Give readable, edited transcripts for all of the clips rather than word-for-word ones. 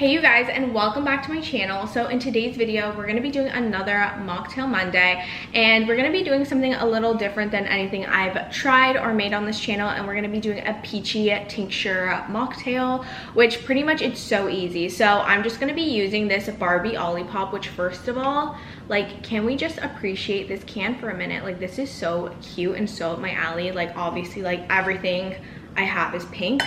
Hey you guys, and welcome back to my channel. So in today's video we're going to be doing another mocktail Monday, and we're going to be doing something a little different than anything I've tried or made on this channel. And we're going to be doing a peachy tincture mocktail, which pretty much it's so easy. So I'm just going to be using this Barbie Olipop, which first of all, like, can we just appreciate this can for a minute? Like, this is so cute and so up my alley. Like, obviously, like, everything I have is pink.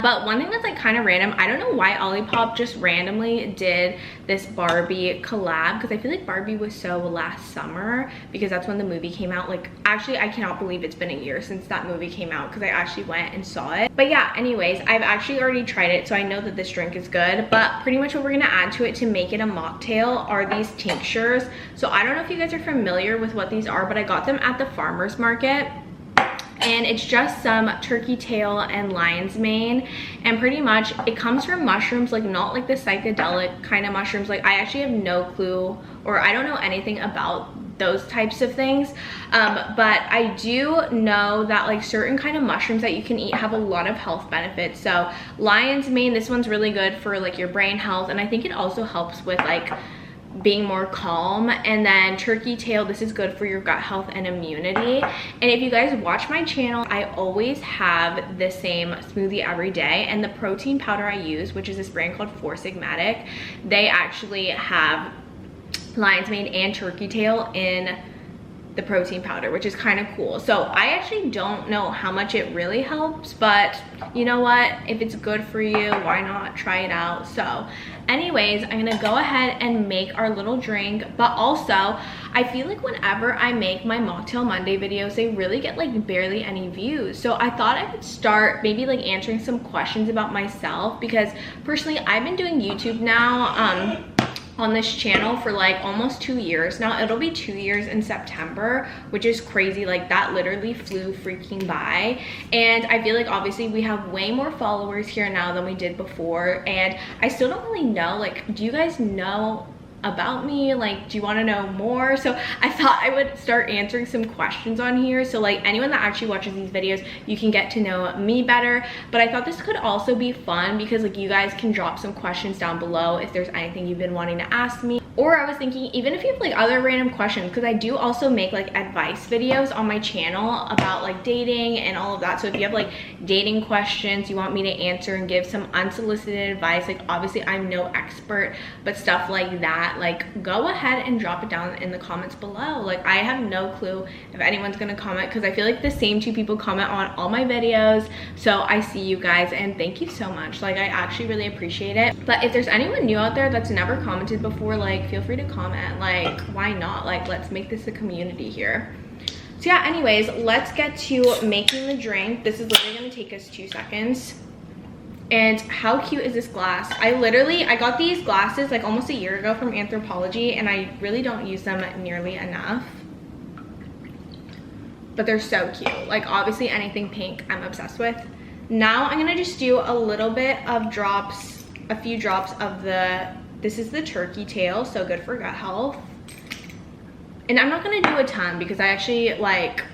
But one thing that's like kind of random, I don't know why Olipop just randomly did this Barbie collab, because I feel like Barbie was so last summer because that's when the movie came out. Like, actually I cannot believe it's been a year since that movie came out, because I actually went and saw it. But yeah, anyways, I've actually already tried it, so I know that this drink is good. But pretty much what we're gonna add to it to make it a mocktail are these tinctures. So I don't know if you guys are familiar with what these are, but I got them at the farmer's market. And it's just some turkey tail and lion's mane, and pretty much it comes from mushrooms, like not like the psychedelic kind of mushrooms. Like, I actually have no clue, or I don't know anything about those types of things, but I do know that like certain kind of mushrooms that you can eat have a lot of health benefits. So lion's mane, this one's really good for like your brain health, and I think it also helps with like being more calm. And then turkey tail, this is good for your gut health and immunity. And if you guys watch my channel, I always have the same smoothie every day, and the protein powder I use, which is this brand called Four Sigmatic, they actually have lion's mane and turkey tail in the protein powder, which is kind of cool. So I actually don't know how much it really helps, but you know what, if it's good for you, why not try it out? So anyways, I'm gonna go ahead and make our little drink. But also, I feel like whenever I make my Mocktail Monday videos, they really get like barely any views. So I thought I would start maybe like answering some questions about myself, because personally I've been doing YouTube now on this channel for like almost 2 years now. It'll be 2 years in September, which is crazy. Like, that literally flew freaking by. And I feel like obviously we have way more followers here now than we did before, and I still don't really know, like, do you guys know about me? Like, do you want to know more? So I thought I would start answering some questions on here, so like anyone that actually watches these videos, you can get to know me better. But I thought this could also be fun because like you guys can drop some questions down below if there's anything you've been wanting to ask me. Or I was thinking, even if you have like other random questions, because I do also make like advice videos on my channel about like dating and all of that. So if you have like dating questions you want me to answer and give some unsolicited advice, like obviously I'm no expert, but stuff like that, like go ahead and drop it down in the comments below. Like, I have no clue if anyone's gonna comment, because I feel like the same 2 people comment on all my videos. So I see you guys, and thank you so much. Like, I actually really appreciate it. But if there's anyone new out there that's never commented before, like, feel free to comment. Like, why not? Like, let's make this a community here. So yeah, anyways, let's get to making the drink. This is literally gonna take us 2 seconds. And how cute is this glass? I got these glasses like almost a year ago from Anthropologie, and I really don't use them nearly enough, but they're so cute. Like, obviously anything pink I'm obsessed with. Now I'm gonna just do a little bit of drops, a few drops of this is the turkey tail, so good for gut health. And I'm not gonna do a ton because I actually like,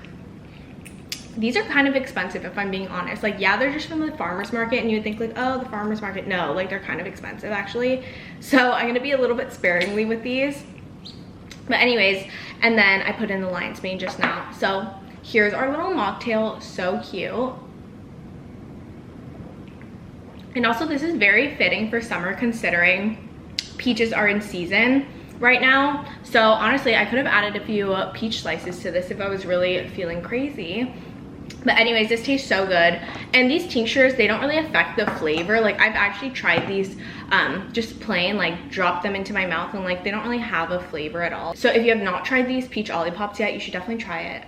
these are kind of expensive if I'm being honest. Like, yeah, they're just from the farmer's market, and you would think like, oh, the farmer's market. No, like, they're kind of expensive actually. So I'm gonna be a little bit sparingly with these. But anyways, and then I put in the lion's mane just now. So here's our little mocktail, so cute. And also, this is very fitting for summer considering peaches are in season right now. So honestly, I could have added a few peach slices to this if I was really feeling crazy. But anyways, this tastes so good. And these tinctures, they don't really affect the flavor. Like, I've actually tried these just plain, like drop them into my mouth, and like they don't really have a flavor at all. So if you have not tried these peach Olipops yet, you should definitely try it.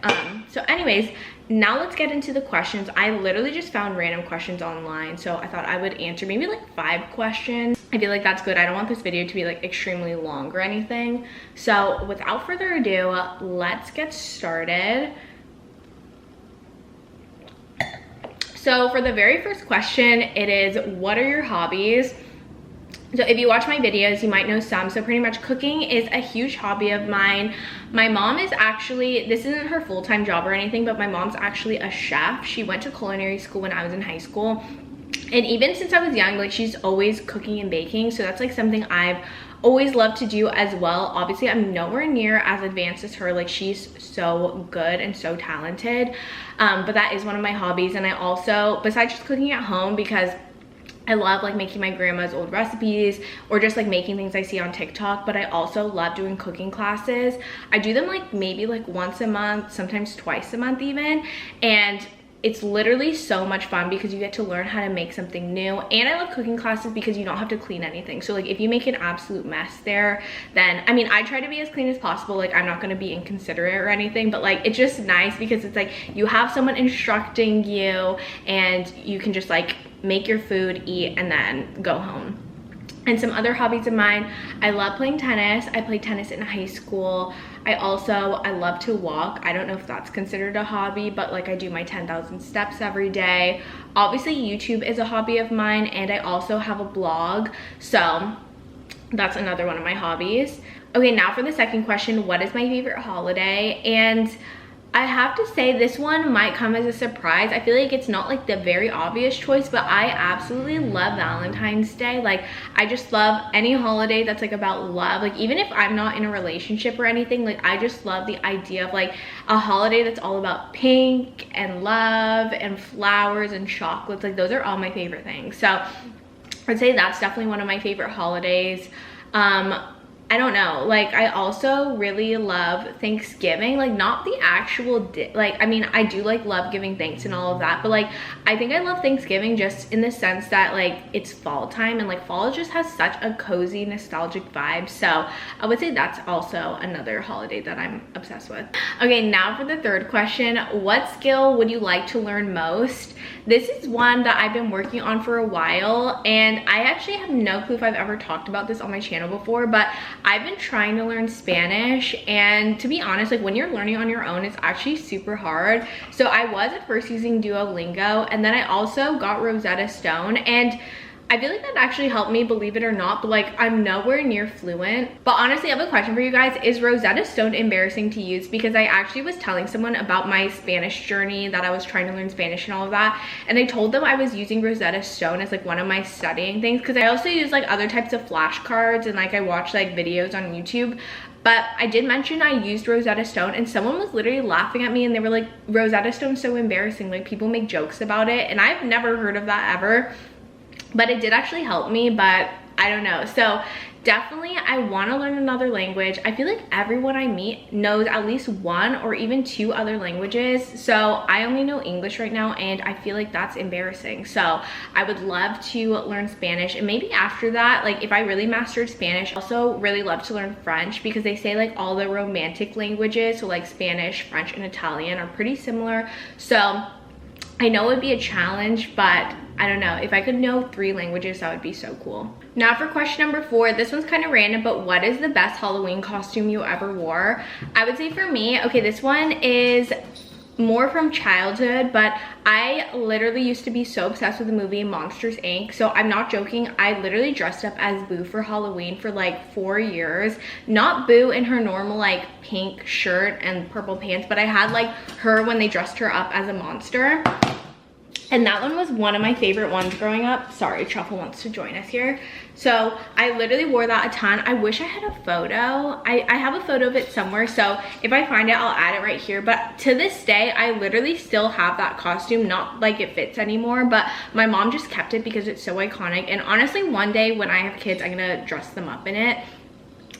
So anyways, now let's get into the questions. I literally just found random questions online, so I thought I would answer maybe like 5 questions. I feel like that's good. I don't want this video to be like extremely long or anything. So without further ado, let's get started. So for the very first question, it is, what are your hobbies? So if you watch my videos, you might know some. So pretty much cooking is a huge hobby of mine. My mom is actually, this isn't her full-time job or anything, but my mom's actually a chef. She went to culinary school when I was in high school. And even since I was young, like she's always cooking and baking, so that's like something I've always loved to do as well. Obviously I'm nowhere near as advanced as her, like she's so good and so talented, but that is one of my hobbies. And I also, besides just cooking at home, because I love like making my grandma's old recipes or just like making things I see on TikTok, but I also love doing cooking classes. I do them like maybe like once a month, sometimes twice a month even, and it's literally so much fun because you get to learn how to make something new. And I love cooking classes because you don't have to clean anything. So like if you make an absolute mess there, then I mean, I try to be as clean as possible. Like I'm not going to be inconsiderate or anything, but like it's just nice because it's like you have someone instructing you and you can just like make your food, eat, and then go home. And some other hobbies of mine, I love playing tennis. I played tennis in high school. I love to walk. I don't know if that's considered a hobby, but like I do my 10,000 steps every day. Obviously YouTube is a hobby of mine, and I also have a blog, so that's another one of my hobbies. Okay, now for the second question, what is my favorite holiday? And I have to say this one might come as a surprise. I feel like it's not like the very obvious choice, but I absolutely love Valentine's Day. Like I just love any holiday that's like about love. Like even if I'm not in a relationship or anything, like I just love the idea of like a holiday that's all about pink and love and flowers and chocolates. Like those are all my favorite things. So I'd say that's definitely one of my favorite holidays. I don't know, like I also really love Thanksgiving, like not the actual like I mean I do like love giving thanks and all of that, but like I think I love Thanksgiving just in the sense that like it's fall time, and like fall just has such a cozy nostalgic vibe. So I would say that's also another holiday that I'm obsessed with. Okay, now for the third question, what skill would you like to learn most? This is one that I've been working on for a while, and I actually have no clue if I've ever talked about this on my channel before, but I've been trying to learn Spanish, and to be honest, like when you're learning on your own, it's actually super hard. So I was at first using Duolingo, and then I also got Rosetta Stone, and I feel like that actually helped me, believe it or not, but like I'm nowhere near fluent. But honestly, I have a question for you guys. Is Rosetta Stone embarrassing to use? Because I actually was telling someone about my Spanish journey, that I was trying to learn Spanish and all of that, and I told them I was using Rosetta Stone as like one of my studying things, because I also use like other types of flashcards, and like I watch like videos on YouTube. But I did mention I used Rosetta Stone, and someone was literally laughing at me, and they were like, Rosetta Stone's so embarrassing, like people make jokes about it, and I've never heard of that ever. But it did actually help me, but I don't know. So definitely I want to learn another language. I feel like everyone I meet knows at least one or even two other languages. So I only know English right now, and I feel like that's embarrassing. So I would love to learn Spanish, and maybe after that, like if I really mastered Spanish, I also really love to learn French, because they say like all the romantic languages, so like Spanish, French, and Italian are pretty similar. So I know it would be a challenge, but I don't know. If I could know 3 languages, that would be so cool. Now for question number 4, this one's kind of random, but what is the best Halloween costume you ever wore? I would say for me, okay, this one is more from childhood, but I literally used to be so obsessed with the movie Monsters Inc. So I'm not joking, I literally dressed up as Boo for Halloween for like 4 years. Not Boo in her normal like pink shirt and purple pants, but I had like her when they dressed her up as a monster. And that one was one of my favorite ones growing up. Sorry, Truffle wants to join us here. So I literally wore that a ton. I wish I had a photo. I have a photo of it somewhere, so if I find it, I'll add it right here. But to this day, I literally still have that costume. Not like it fits anymore, but my mom just kept it because it's so iconic. And honestly, one day when I have kids, I'm gonna dress them up in it.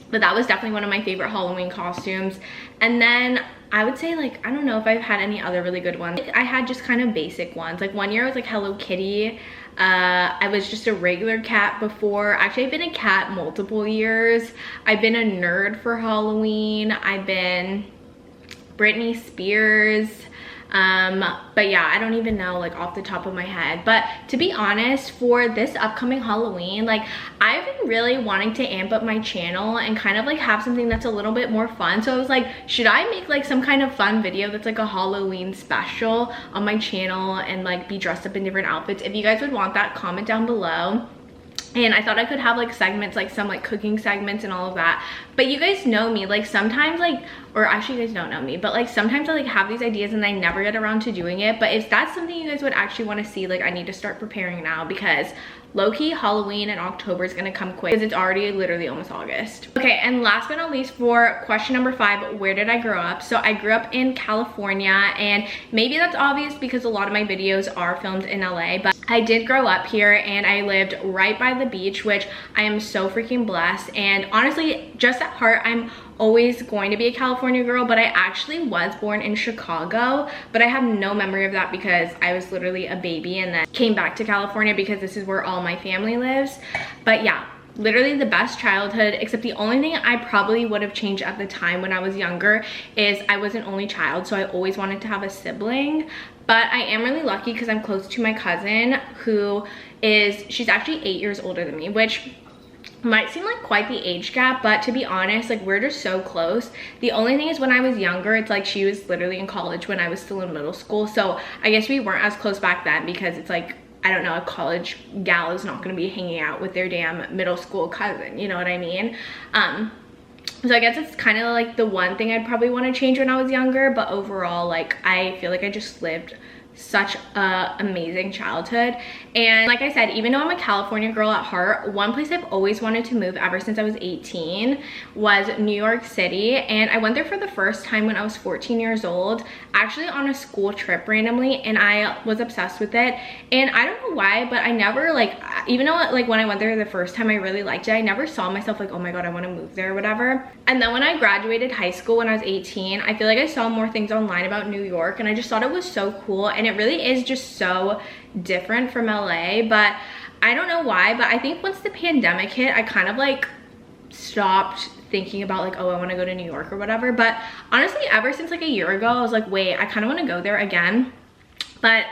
But that was definitely one of my favorite Halloween costumes. And then I would say, like, I don't know if I've had any other really good ones. I had just kind of basic ones. Like one year I was like Hello Kitty. I was just a regular cat before. Actually, I've been a cat multiple years. I've been a nerd for Halloween. I've been Britney Spears. But yeah, I don't even know like off the top of my head. But to be honest, for this upcoming Halloween, like I've been really wanting to amp up my channel and kind of like have something that's a little bit more fun. So I was like, should I make like some kind of fun video that's like a Halloween special on my channel and like be dressed up in different outfits? If you guys would want that, comment down below. And I thought I could have like segments, like some like cooking segments and all of that. But you guys know me, like sometimes like, or actually you guys don't know me, but like sometimes I like have these ideas and I never get around to doing it. But if that's something you guys would actually want to see, like I need to start preparing now, because low-key Halloween in October is gonna come quick because it's already literally almost August. Okay, and last but not least, for question number 5, where did I grow up? So I grew up in California, and maybe that's obvious because a lot of my videos are filmed in LA, but I did grow up here and I lived right by the beach, which I am so freaking blessed. And honestly, just at heart, I'm always going to be a California girl, but I actually was born in Chicago, but I have no memory of that because I was literally a baby and then came back to California because this is where all my family lives. But yeah, literally the best childhood, except the only thing I probably would have changed at the time when I was younger is I was an only child, so I always wanted to have a sibling. But I am really lucky because I'm close to my cousin, who is, she's actually 8 years older than me, which might seem like quite the age gap, but to be honest, like we're just so close. The only thing is when I was younger, it's like she was literally in college when I was still in middle school, so I guess we weren't as close back then, because it's like, I don't know, a college gal is not going to be hanging out with their damn middle school cousin, you know what I mean? So I guess it's kind of like the one thing I'd probably want to change when I was younger, but overall, like I feel like I just lived such a amazing childhood. And like I said, even though I'm a California girl at heart, one place I've always wanted to move ever since I was 18 was New York City. And I went there for the first time when I was 14 years old, actually on a school trip randomly, and I was obsessed with it. And I don't know why, but I never, like, even though like when I went there the first time I really liked it, I never saw myself like, oh my god, I want to move there or whatever. And then when I graduated high school when I was 18, I feel like I saw more things online about New York, and I just thought it was so cool, and it really is just so different from LA. But I don't know why, but I think once the pandemic hit, I kind of like stopped thinking about like, oh, I want to go to New York or whatever. But honestly, ever since like a year ago, I was like, wait, I kind of want to go there again. But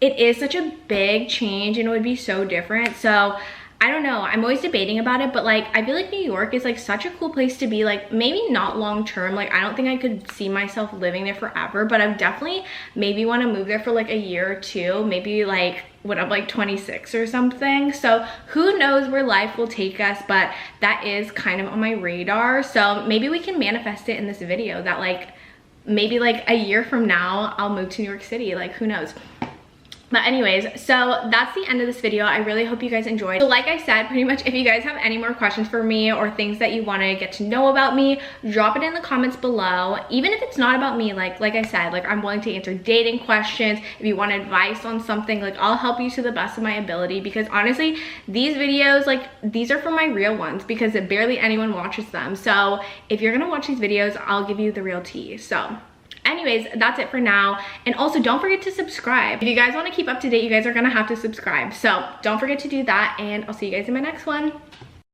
it is such a big change and it would be so different. So I don't know, I'm always debating about it, but like I feel like New York is like such a cool place to be, like maybe not long term, like I don't think I could see myself living there forever, but I definitely maybe want to move there for like a year or two, maybe like when I'm like 26 or something. So who knows where life will take us, but that is kind of on my radar. So maybe we can manifest it in this video that like maybe like a year from now I'll move to New York City, like who knows. But anyways, so that's the end of this video. I really hope you guys enjoyed. So like I said, pretty much if you guys have any more questions for me or things that you want to get to know about me, drop it in the comments below. Even if it's not about me, like I said, like I'm willing to answer dating questions. If you want advice on something, like I'll help you to the best of my ability, because honestly, these videos, like these are for my real ones, because barely anyone watches them. So if you're gonna watch these videos, I'll give you the real tea. So anyways, that's it for now. And also don't forget to subscribe. If you guys want to keep up to date, you guys are gonna have to subscribe. So don't forget to do that, and I'll see you guys in my next one.